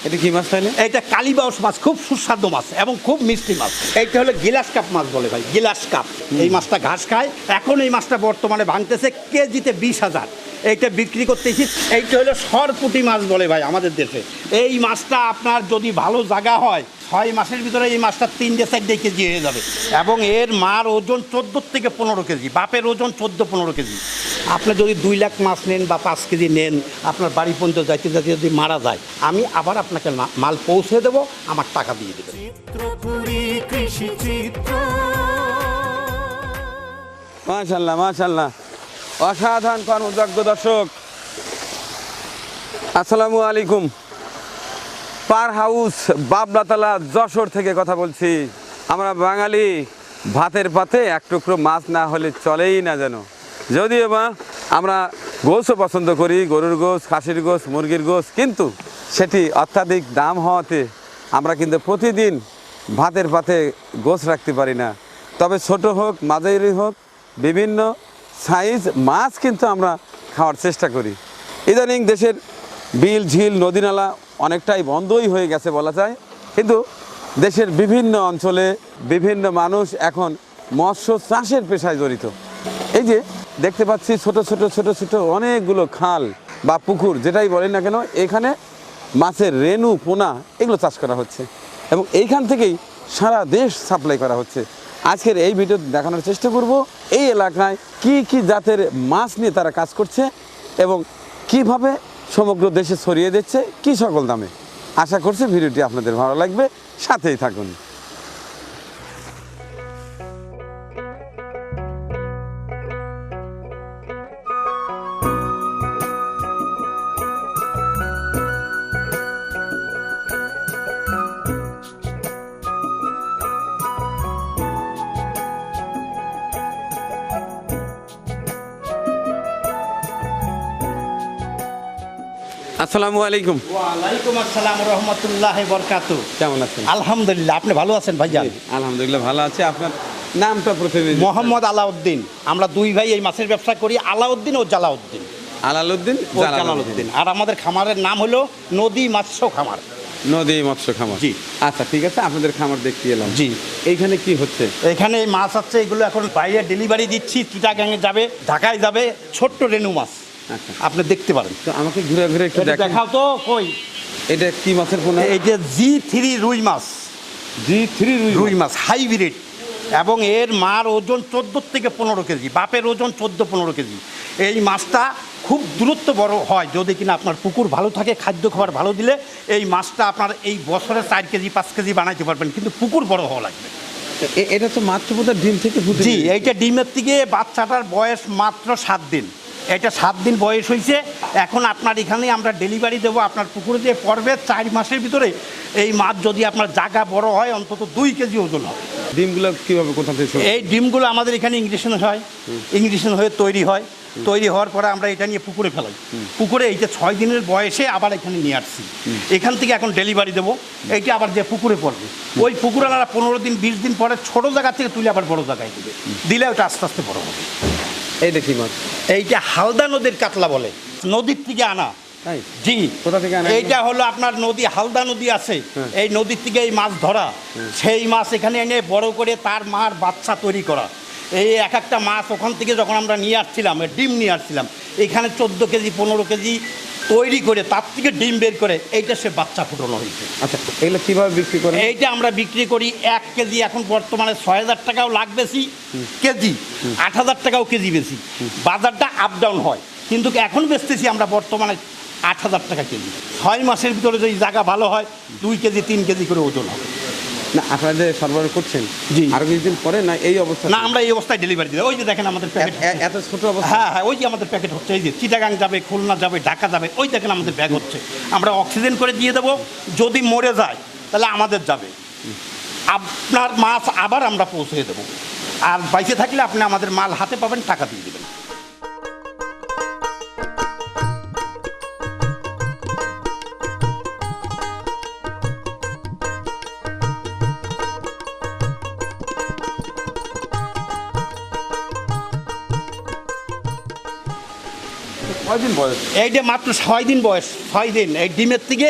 এটা কি মাছ তাইলে? এইটা কালীবাউস মাছ, খুব সুস্বাদু মাছ এবং খুব মিষ্টি মাছ। এইটা হলো গিলাস কাপ মাছ বলে ভাই, গিলাস কাপ। এই মাছটা ঘাস খায়। এখন এই মাছটা বর্তমানে ভাঙতেছে কেজিতে 20,000। এইটা বিক্রি করতেছি। এইটা হলো সরপুঁটি মাছ বলে ভাই আমাদের দেশে। এই মাছটা আপনার যদি ভালো জায়গা হয় 6 মাসের ভিতরে এই মাছটা 3-4 কেজি হয়ে যাবে এবং এর মার ওজন 14 থেকে 15 কেজি, বাপের ওজন 14-15 কেজি। আপনি যদি 2 লাখ মাছ নেন বা 5 কেজি নেন, আপনার বাড়ি পর্যন্ত যাইতে যাইতে যদি মারা যায়, আমি আবার আপনাকে মাল পৌঁছে দেবো, আমার টাকা দিয়ে দেবেন। মাশাআল্লাহ মাশাআল্লাহ, অসাধারণ কর্মযজ্ঞ। দর্শক আসসালামু আলাইকুম। পার হাউস বাবলাতলা যশোর থেকে কথা বলছি। আমরা বাঙালি ভাতের পাতে এক টুকরো মাছ না হলে চলেই না যেন। যদিও বা আমরা গোশও পছন্দ করি, গরুর গোশ, খাসির গোশ, মুরগির গোশ, কিন্তু সেটি অত্যাধিক দাম হওয়াতে আমরা কিন্তু প্রতিদিন ভাতের পাতে গোশ রাখতে পারি না। তবে ছোট হোক মাঝারি হোক বিভিন্ন সাইজ মাছ কিন্তু আমরা খাওয়ার চেষ্টা করি। ইদানিং দেশের বিল ঝিল নদী নালা অনেকটাই বন্ধই হয়ে গেছে বলা যায়, কিন্তু দেশের বিভিন্ন অঞ্চলে বিভিন্ন মানুষ এখন মৎস্য চাষের পেশায় জড়িত। এই যে দেখতে পাচ্ছি ছোট ছোট ছোট ছোট অনেকগুলো খাল বা পুকুর যেটাই বলেন না কেন, এখানে মাছের রেণু পোনা এগুলো চাষ করা হচ্ছে এবং এইখান থেকেই সারা দেশ সাপ্লাই করা হচ্ছে। আজকের এই ভিডিও দেখানোর চেষ্টা করব এই এলাকায় কি কি জাতের মাছ নিয়ে তারা কাজ করছে এবং কিভাবে সমগ্র দেশে ছড়িয়ে দিচ্ছে, কি সকল দামে। আশা করছি ভিডিওটি আপনাদের ভালো লাগবে, সাথেই থাকুন। আসসালামু আলাইকুম। ওয়ালাইকুম আসসালাম রহমতুল্লাহ বরকাতু। কেমন আছেন? আলহামদুলিল্লাহ, আপনি ভালো আছেন ভাইজান? আলহামদুলিল্লাহ ভালো আছে। আপনার নামটা প্রথমে? মোহাম্মদ আলাউদ্দিন। আমরা দুই ভাই এই মাছের ব্যবসা করি, আলাউদ্দিন ও জালাউদ্দিন। আলাউদ্দিন ও জালালউদ্দিন। আর আমাদের খামারের নাম হলো নদী মৎস্য খামার। নদী মৎস্য খামার। জি। আচ্ছা ঠিক আছে, আপনাদের খামার দেখতে এলাম। জি। এইখানে কি হচ্ছে? এখানে এই মাছ আছে, এগুলো এখন বাইরে ডেলিভারি দিচ্ছি। চিটাগাঙে যাবে, ঢাকায় যাবে, ছোট্ট রেণু মাছ। আচ্ছা, আপনি দেখতে পারেন। তো আমাকে ঘুরে ঘুরে একটু এটা দেখাও। দেখাও তো। কই এটা কি মাছের পোনা? এই যে G3 রুই মাছ। G3 রুই মাছ হাইব্রিড এবং এর মার ওজন 14 থেকে 15 কেজি, বাপের ওজন 14-15 কেজি। এই মাছটা খুব দূরত্ব বড় হয় যদি কিনা আপনার পুকুর ভালো থাকে, খাদ্য খাবার ভালো দিলে এই মাছটা আপনার এই বছরে 4 কেজি 5 কেজি বানাইতে পারবেন, কিন্তু পুকুর বড় হওয়া লাগবে। এটা তো মাত্র বোধহয় ডিম থেকে ফুটে? জি, এইটা ডিমের থেকে বাচ্চাটার বয়স মাত্র 7 দিন। এটা 7 দিন বয়স হয়েছে। এখন আপনার এখানে আমরা ডেলিভারি দেবো, আপনার পুকুরে যে পড়বে 4 মাসের ভিতরে এই মাছ যদি আপনার জায়গা বড় হয় অন্তত 2 কেজি ওজন হবে। ডিমগুলো কীভাবে কোথা থেকে? এই ডিমগুলো আমাদের এখানে ইংলিশন হয়, ইংলিশন হয়ে তৈরি হয়। তৈরি হওয়ার পরে আমরা এটা নিয়ে পুকুরে ফেলাই। পুকুরে এইটা 6 দিনের বয়সে আবার এখানে নিয়ে আসছি। এখান থেকে এখন ডেলিভারি দেবো, এইটা আবার যে পুকুরে পড়বে। ওই পুকুরালারা 15 দিন 20 দিন পরে ছোটো জায়গা থেকে তুলে আবার বড় জায়গায় দেবে, দিলে ওটা আস্তে আস্তে বড় হবে। এইটা কি মাছ? এইটা হালদা নদীর কাতলা বলে, নদীর থেকে আনা। তাই? জি। কোথা থেকে আনা? এইটা হলো আপনার নদী, হালদা নদী আছে, এই নদীর থেকে এই মাছ ধরা। সেই মাছ এখানে এনে বড় করে তার মার বাচ্চা তৈরি করা। এই এক একটা মাছ ওখান থেকে যখন আমরা নিয়ে আসছিলাম, ডিম নিয়ে আসছিলাম, এখানে 14 কেজি 15 কেজি তৈরি করে তার থেকে ডিম বের করে এইটা সে বাচ্চা ফুটানো হয়েছে। আচ্ছা, এগুলো কীভাবে বিক্রি করেন? এইটা আমরা বিক্রি করি 1 কেজি এখন বর্তমানে 6,000 টাকাও লাখ বেশি কেজি, 8,000 টাকাও কেজি বেশি। বাজারটা আপ ডাউন হয়, কিন্তু এখন বেচতেছি আমরা বর্তমানে 8,000 টাকা কেজি। 6 মাসের ভিতরে যদি জায়গা ভালো হয় 2 কেজি 3 কেজি করে ওজন হবে। না আপনাদের সরবরাহ করছেন? জি। আরো কিছুদিন পরে না এই অবস্থা? না, আমরা এই অবস্থায় ডেলিভারি দিই। ওই যে দেখেন আমাদের প্যাকেট, এত ছোট অবস্থা? হ্যাঁ হ্যাঁ, ওই যে আমাদের প্যাকেট হচ্ছে, এই যে চিটাগাং যাবে, খুলনা যাবে, ঢাকা যাবে, ওই দেখেন আমাদের ব্যাগ হচ্ছে। আমরা অক্সিজেন করে দিয়ে দেবো, যদি মরে যায় তাহলে আমাদের যাবে, আপনার মাছ আবার আমরা পৌঁছে দেবো। আর বাইসে থাকলে আপনি আমাদের মাল হাতে পাবেন, টাকা দিয়ে দেবেন। কয়দিন বয়স? এইটা মাত্র 6 দিন বয়স। 6 দিন। এই ডিমের থেকে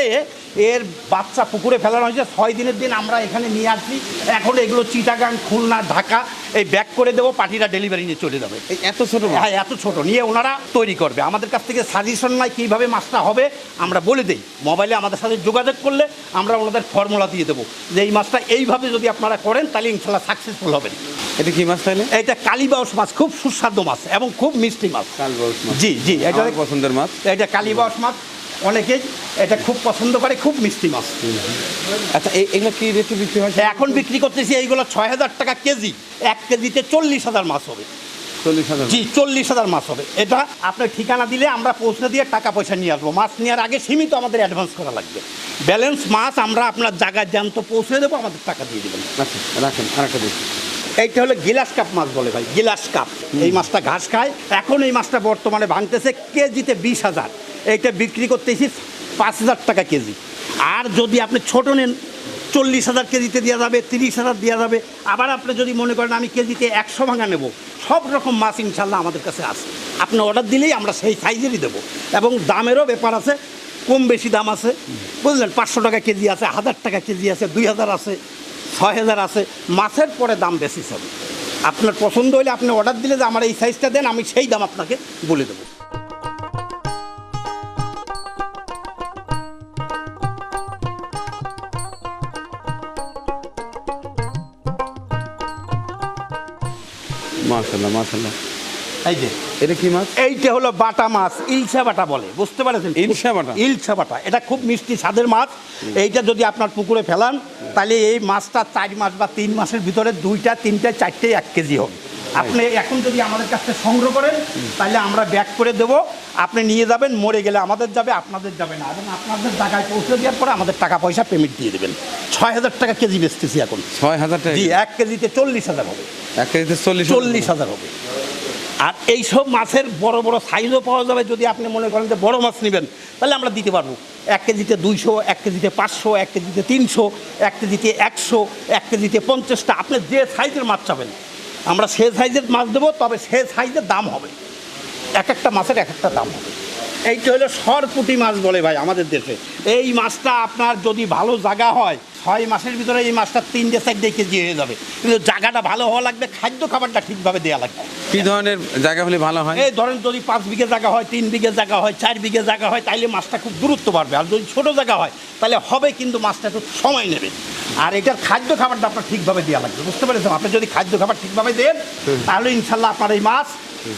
এর বাচ্চা পুকুরে ফেলানো হয়েছে 6 দিনের দিন আমরা এখানে নিয়ে আসছি। এখন এগুলো চিটাগাং, খুলনা, ঢাকা এই ব্যাক করে দেবো, পার্টিরা ডেলিভারি নিয়ে চলে যাবে। এত ছোট মাছ? হ্যাঁ, এত ছোট নিয়ে ওনারা তৈরি করবে। আমাদের কাছ থেকে সাজেশন নাই কীভাবে মাছটা হবে, আমরা বলে দিই। মোবাইলে আমাদের সাথে যোগাযোগ করলে আমরা ওনাদের ফর্মুলা দিয়ে দেবো যে এই মাছটা এইভাবে যদি আপনারা করেন তাহলে ইনশাল্লাহ সাকসেসফুল হবেন। এটা কি মাছ তাহলে? এটা কালীবাউস মাছ, খুব সুস্বাদু মাছ এবং খুব মিষ্টি মাছ। কালবাউস মাছ? জি জি, এটা আমার পছন্দের মাছ। এটা কালীবাউস মাছ, অনেকেই এটা খুব পছন্দ করে, খুব মিষ্টি মাছ। আচ্ছা, এগুলো কি রেটে বিক্রি হয়? এখন বিক্রি করতেছি এইগুলো 6,000 টাকা কেজি। 1 কেজিতে 40,000 মাছ হবে। 40,000? জি, 40,000 মাছ হবে। এটা আপনার ঠিকানা দিলে আমরা পৌঁছে দিয়ে টাকা পয়সা নিয়ে আসবো। মাছ নেওয়ার আগে সীমিত আমাদের অ্যাডভান্স করা লাগবে। ব্যালেন্স মাছ আমরা আপনার জায়গায় জ্যান্ত পৌঁছে দেবো, আমাদের টাকা দিয়ে দেবেন। আচ্ছা, রাখেন আরেকটা দেখি। এইটা হলো গিলাস কাপ মাছ বলে ভাই, গিলাস কাপ। এই মাছটা ঘাস খায়। এখন এই মাছটা বর্তমানে ভাঙতেছে কেজিতে 20,000। এইটা বিক্রি করতেছি 5,000 টাকা কেজি। আর যদি আপনি ছোট নেন 40,000 কেজিতে দেওয়া যাবে, 30,000 দেওয়া যাবে। আবার আপনি যদি মনে করেন আমি কেজিতে 100 ভাঙা নেব, সব রকম মাছ ইনশাল্লাহ আমাদের কাছে আছে। আপনি অর্ডার দিলেই আমরা সেই সাইজেরই দেবো। এবং দামেরও ব্যাপার আছে, কম বেশি দাম আছে, বুঝলেন। 500 টাকা কেজি আছে, 1,000 টাকা কেজি আছে, 2,000 আছে, 6,000 আছে। মাছের পরে দাম বেশি হবে। আপনার পছন্দ হলে আপনি অর্ডার দিলে যে আমার এই সাইজটা দেন, আমি সেই দাম আপনাকে বলে দেবো। মাশাআল্লাহ মাশাআল্লাহ। এই যে এটা কি মাছ? এইটা হলো বাটা মাছ, ইলশা বাটা বলে, বুঝতে পারছেন? ইলশা বাটা? ইলশা বাটা, এটা খুব মিষ্টি স্বাদের মাছ। এইটা যদি আপনার পুকুরে ফেলান তাহলে এই মাছটা 4 মাস বা 3 মাসের ভিতরে 2টা 3টা 4টে 1 কেজি হবে। আপনি এখন যদি আমাদের কাছ থেকে সংগ্রহ করেন তাহলে আমরা ব্যাক করে দেবো। আপনি নিয়ে যাবেন, মরে গেলে আমাদের যাবে, আপনাদের যাবে না। এবং আপনাদের জায়গায় পৌঁছে দেওয়ার পরে আমাদের টাকা পয়সা পেমেন্ট দিয়ে দেবেন। 6,000 টাকা কেজি বেচতেছি এখন। 6,000 টাকা? জি, 1 কেজিতে 40,000 হবে। 1 কেজিতে 40,000 হবে। আর এইসব মাছের বড় বড় সাইজও পাওয়া যাবে। যদি আপনি মনে করেন যে বড় মাছ নেবেন তাহলে আমরা দিতে পারবো। 1 কেজিতে 200, 1 কেজিতে 500, 1 কেজিতে 300, 1 কেজিতে 100, 1 কেজিতে 50টা। আপনি যে সাইজের মাছ চাবেন আমরা সে সাইজের মাছ দেবো, তবে সে সাইজের দাম হবে। এক একটা মাছের এক একটা দাম হবে। এইটা হলো সরপুঁটি মাছ বলে ভাই আমাদের দেশে। এই মাছটা আপনার যদি ভালো জায়গা হয় 6 মাসের ভিতরে এই মাছটা 3-4 কেজি হয়ে যাবে। কিন্তু জায়গাটা ভালো হওয়া লাগবে, খাদ্য খাবারটা ঠিকভাবে দেওয়া লাগবে। কি ধরনের জায়গা হলে ভালো হয়? এই ধরেন যদি 5 বিঘে জায়গা হয়, 3 বিঘে জায়গা হয়, 4 বিঘে জায়গা হয়, তাইলে মাছটা খুব দূরত্ব বাড়বে। আর যদি ছোটো জায়গা হয় তাহলে হবে, কিন্তু মাছটা একটু সময় নেবে। আর এটার খাদ্য খাবারটা আপনার ঠিকভাবে দেওয়া লাগবে, বুঝতে পেরেছেন? আপনি যদি খাদ্য খাবার ঠিকভাবে দেন তাহলে ইনশাল্লাহ আপনার এই মাছ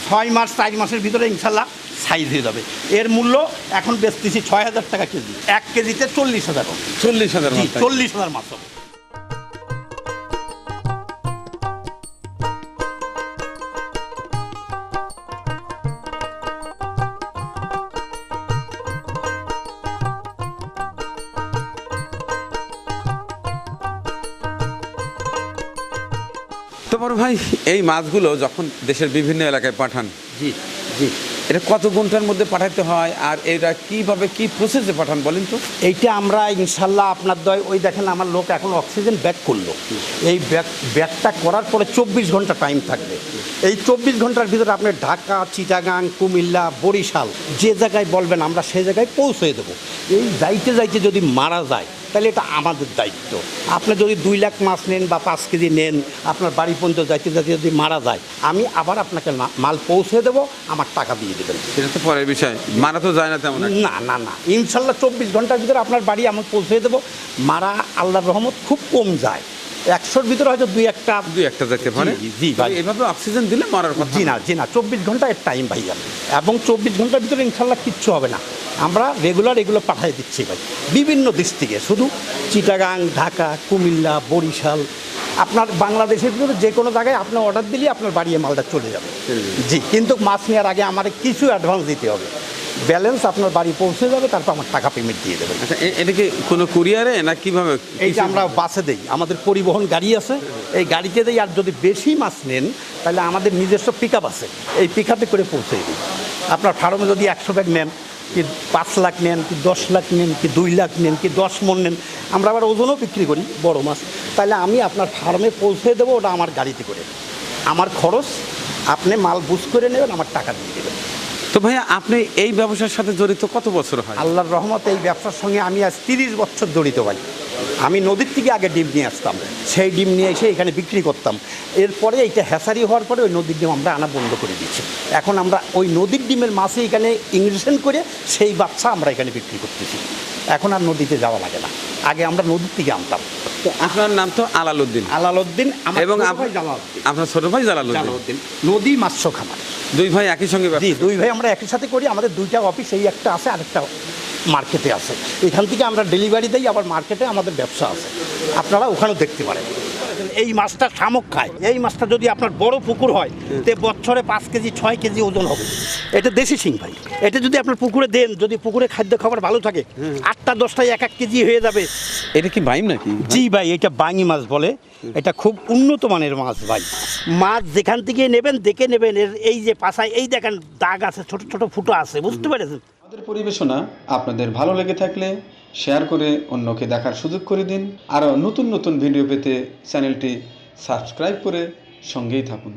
6 মাস 4 মাসের ভিতরে ইনশাল্লাহ সাইজ হয়ে যাবে। এর মূল্য এখন বেচতেছি 6,000 টাকা কেজি। 1 কেজিতে 40,000 হবে। 40,000? 40,000 মাছ হবে। তো বড় ভাই, এই মাছগুলো যখন দেশের বিভিন্ন এলাকায় পাঠান, জি জি, এটা কত ঘন্টার মধ্যে পাঠাতে হয় আর এটা কিভাবে কি প্রসেসে পাঠান বলেন তো? এইটা আমরা ইনশাল্লাহ আপনার ওই দেখেন আমার লোক এখন অক্সিজেন ব্যাগ করলো। এই ব্যাগটা করার পরে 24 ঘন্টা টাইম থাকবে। এই 24 ঘন্টার ভিতরে আপনি ঢাকা, চিটাগাং, কুমিল্লা, বরিশাল যে জায়গায় বলবেন আমরা সেই জায়গায় পৌঁছে দেবো। এই যাইতে যাইতে যদি মারা যায় তাহলে এটা আমাদের দায়িত্ব। আপনি যদি 2 লাখ মাছ নেন বা 5 কেজি নেন, আপনার বাড়ি পর্যন্ত যাইতে যাইতে যদি মারা যায়, আমি আবার আপনাকে মাল পৌঁছে দেবো, আমার টাকা দিয়ে দেবেন। এটা তো পরের বিষয়, মারা তো যায় না তেমন? না না না, ইনশাল্লাহ 24 ঘন্টার ভিতরে আপনার বাড়ি আমি পৌঁছে দেবো। মারা আল্লাহর রহমত খুব কম যায়, 100-র ভিতরে হয়তো 2-1টা যেতে পারে। জি ভাই, এভাবে অক্সিজেন দিলে মরার কথা? জি না, 24 ঘন্টা এর টাইম ভাই। এবং 24 ঘন্টার ভিতরে ইনশাল্লাহ কিচ্ছু হবে না। আমরা রেগুলার এগুলো পাঠিয়ে দিচ্ছি ভাই বিভিন্ন ডিস্ট্রিক্টে, শুধু চিটাগাং, ঢাকা, কুমিল্লা, বরিশাল, আপনার বাংলাদেশের ভিতরে যে কোনো জায়গায় আপনি অর্ডার দিলে আপনার বাড়িয়ে মালটা চলে যাবে। জি, কিন্তু মাছ নেওয়ার আগে আমার কিছু অ্যাডভান্স দিতে হবে। ব্যালেন্স আপনার বাড়ি পৌঁছে যাবে, তারপর আমার টাকা পেমেন্ট দিয়ে দেবেন। আচ্ছা, এটা কি কোনো কুরিয়ারে না কিভাবে? এইটা আমরা বাসে দেই, আমাদের পরিবহন গাড়ি আছে, এই গাড়িতে দেই। আর যদি বেশি মাছ নেন তাহলে আমাদের নিজস্ব পিক আপ আছে, এই পিক আপে করে পৌঁছে দিই। আপনার ফার্মে যদি 100 ব্যাগ নেন, কি 5 লাখ নেন, কি 10 লাখ নেন, কি 2 লাখ নেন, কি 10 মণ নেন, আমরা আবার ওজনও বিক্রি করি বড় মাছ, তাহলে আমি আপনার ফার্মে পৌঁছে দেবো। ওটা আমার গাড়িতে করে, আমার খরচ, আপনি মাল বুঝ করে নেবেন, আমার টাকা দিয়ে দেবেন। তো ভাইয়া আপনি এই ব্যবসার সাথে জড়িত কত বছর হয়? আল্লাহর রহমতে এই ব্যবসার সঙ্গে আমি আজ 30 বছর জড়িত ভাই। আমি নদীর থেকে আগে ডিম নিয়ে আসতাম, সেই ডিম নিয়ে এসে এখানে বিক্রি করতাম। এরপরে এইটা হ্যাসারি হওয়ার পরে ওই নদীর ডিম আমরা আনা বন্ধ করে দিচ্ছি। এখন আমরা ওই নদীর ডিমের মাছে এখানে ইঞ্জেকশন করে সেই বাচ্চা আমরা এখানে বিক্রি করতেছি। এখন আর নদীতে যাওয়া লাগে না, আগে আমরা নদীর থেকে আনতাম। তো আপনার নাম তো আলালউদ্দিন, আলালউদ্দিন এবং ছোট ভাই জালালউদ্দিন। আপনার ছোট ভাই জালালউদ্দিন। জালালউদ্দিন নদী মৎস্য খামার। দুই ভাই একই সঙ্গে জি, দুই ভাই আমরা একই সাথে করি। আমাদের দুইটা অফিস, এই একটা আছে আরেকটা মার্কেটে আছে। এখান থেকে আমরা ডেলিভারি দিই, আবার মার্কেটে আমাদের ব্যবসা আছে, আপনারা ওখানেও দেখতে পারেন। এই মাছটা শামুক খায়। এই মাছটা যদি আপনার বড় পুকুর হয় তে বছরে 5 কেজি 6 কেজি ওজন হবে। এটা দেশি শিং ভাই। এটা যদি আপনার পুকুরে দেন, যদি পুকুরে খাদ্য খাবার ভালো থাকে, 8টা 10টায় 1 কেজি হয়ে যাবে। এটা কি বাইম নাকি? জি ভাই, এটা বাঙি মাছ বলে। এটা খুব উন্নত মানের মাছ ভাই। মাছ যেখান থেকে নেবেন দেখে নেবেন। এর এই যে পাশায় এই দেখেন দাগ আছে, ছোট ছোট ফুটো আছে, বুঝতে পেরেছেন? আমাদের পরিবেশনা আপনাদের ভালো লেগে থাকলে শেয়ার করে অন্যকে দেখার সুযোগ করে দিন। আরও নতুন নতুন ভিডিও পেতে চ্যানেলটি সাবস্ক্রাইব করে সঙ্গেই থাকুন।